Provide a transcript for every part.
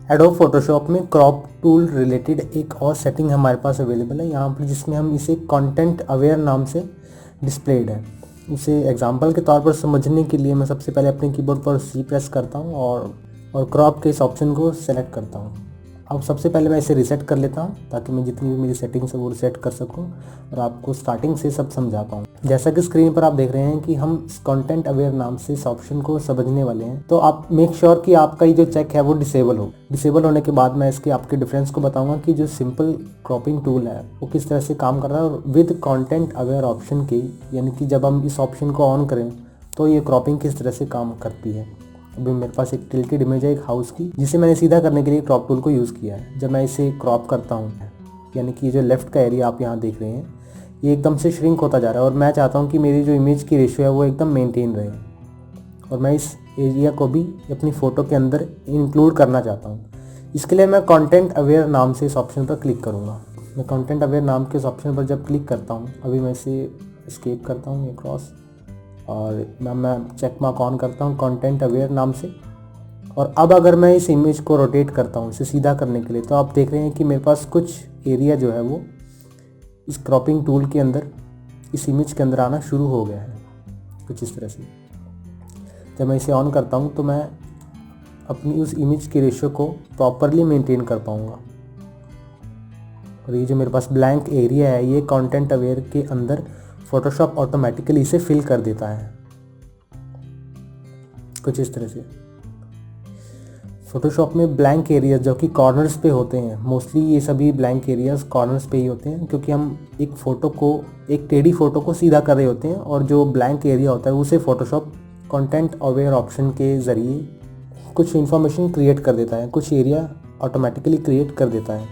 Adobe Photoshop में crop tool related एक और सेटिंग हमारे पास अवेलेबल है यहाँ पर, जिसमें हम इसे कंटेंट अवेयर नाम से डिस्प्लेड है। उसे एग्जांपल के तौर पर समझने के लिए मैं सबसे पहले अपने कीबोर्ड पर सी प्रेस करता हूँ और क्रॉप के इस ऑप्शन को सेलेक्ट करता हूँ। अब सबसे पहले मैं इसे रीसेट कर लेता हूँ ताकि मैं जितनी भी मेरी सेटिंग्स है वो रीसेट कर सकूँ और आपको स्टार्टिंग से सब समझा पाऊँ। जैसा कि स्क्रीन पर आप देख रहे हैं कि हम कंटेंट अवेयर नाम से इस ऑप्शन को समझने वाले हैं, तो आप मेक श्योर कि आपका ये जो चेक है वो डिसेबल हो। डिसेबल होने के बाद मैं इसके आपके डिफरेंस को बताऊंगा कि जो सिंपल क्रॉपिंग टूल है वो किस तरह से काम कर रहा है और विद कंटेंट अवेयर ऑप्शन के, यानी कि जब हम इस ऑप्शन को ऑन करें तो ये क्रॉपिंग किस तरह से काम करती है। अभी मेरे पास एक टिल्टेड इमेज है एक हाउस की, जिसे मैंने सीधा करने के लिए क्रॉप टूल को यूज़ किया है। जब मैं इसे क्रॉप करता हूँ, यानी कि जो लेफ़्ट का एरिया आप यहाँ देख रहे हैं ये एकदम से श्रिंक होता जा रहा है और मैं चाहता हूँ कि मेरी जो इमेज की रेशियो है वो एकदम मेंटेन रहे और मैं इस एरिया को भी अपनी फ़ोटो के अंदर इंक्लूड करना चाहता हूँ। इसके लिए मैं कंटेंट अवेयर नाम से इस ऑप्शन पर क्लिक करूँगा। मैं कंटेंट अवेयर नाम के इस ऑप्शन पर जब क्लिक करता हूँ, अभी मैं इसे एस्केप करता हूँ क्रॉस और मैं चेक मार्क ऑन करता हूँ कंटेंट अवेयर नाम से। और अब अगर मैं इस इमेज को रोटेट करता हूँ इसे सीधा करने के लिए, तो आप देख रहे हैं कि मेरे पास कुछ एरिया जो है वो इस क्रॉपिंग टूल के अंदर इस इमेज के अंदर आना शुरू हो गया है कुछ इस तरह से। जब मैं इसे ऑन करता हूँ तो मैं अपनी उस इमेज की रेशियो को प्रॉपरली मेंटेन कर पाऊँगा। और ये जो मेरे पास ब्लैंक एरिया है ये कंटेंट अवेयर के अंदर फोटोशॉप ऑटोमेटिकली इसे फिल कर देता है कुछ इस तरह से। फोटोशॉप में ब्लैंक एरियाज जो कि कॉर्नर्स पे होते हैं, मोस्टली ये सभी ब्लैंक एरियाज कॉर्नर्स पे ही होते हैं, क्योंकि हम एक फ़ोटो को, एक टेढ़ी फ़ोटो को सीधा कर रहे होते हैं और जो ब्लैंक एरिया होता है उसे फोटोशॉप कंटेंट अवेयर ऑप्शन के ज़रिए कुछ इन्फॉर्मेशन क्रिएट कर देता है, कुछ एरिया ऑटोमेटिकली क्रिएट कर देता है।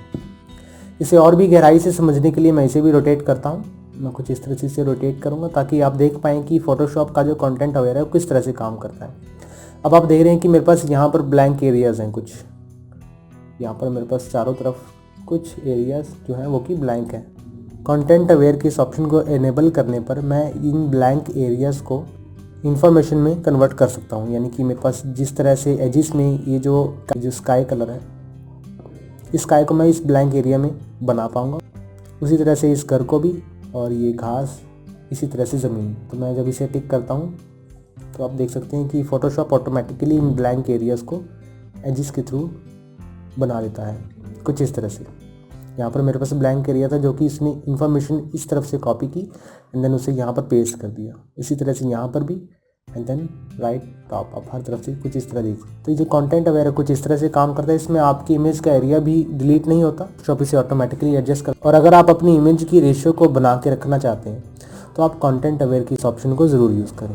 इसे और भी गहराई से समझने के लिए मैं इसे भी रोटेट करता हूँ। मैं कुछ इस तरह से इसे रोटेट करूँगा ताकि आप देख पाएँ कि फ़ोटोशॉप का जो कंटेंट अवेयर है वो किस तरह से काम करता है। अब आप देख रहे हैं कि मेरे पास यहाँ पर ब्लैंक एरियाज़ हैं कुछ, यहाँ पर मेरे पास चारों तरफ कुछ एरियाज़ जो हैं वो कि ब्लैंक हैं। कंटेंट अवेयर के इस ऑप्शन को एनेबल करने पर मैं इन ब्लैंक एरियाज़ को इंफॉर्मेशन में कन्वर्ट कर सकता हूँ। यानी कि मेरे पास जिस तरह से एजिस में ये जो स्काई कलर है, इस स्काई को मैं इस ब्लैंक एरिया में बना पाऊँगा, उसी तरह से इस घर को भी, और ये घास, इसी तरह से ज़मीन। तो मैं जब इसे टिक करता हूँ तो आप देख सकते हैं कि Photoshop automatically in blank areas को एजिस के थ्रू बना देता है कुछ इस तरह से। यहाँ पर मेरे पास ब्लैंक एरिया था जो कि इसने इन्फॉर्मेशन इस तरफ से कॉपी की एंड देन उसे यहाँ पर पेस्ट कर दिया। इसी तरह से यहाँ पर भी and then right top up हर तरफ से कुछ इस तरह देखिए। तो ये जो कंटेंट अवेयर है कुछ इस तरह से काम करता है। इसमें आपकी इमेज का एरिया भी डिलीट नहीं होता, शॉप इसे ऑटोमेटिकली एडजस्ट कर। और अगर आप अपनी इमेज की रेशियो को बना के रखना चाहते हैं तो आप कंटेंट अवेयर की इस ऑप्शन को ज़रूर यूज़ करें।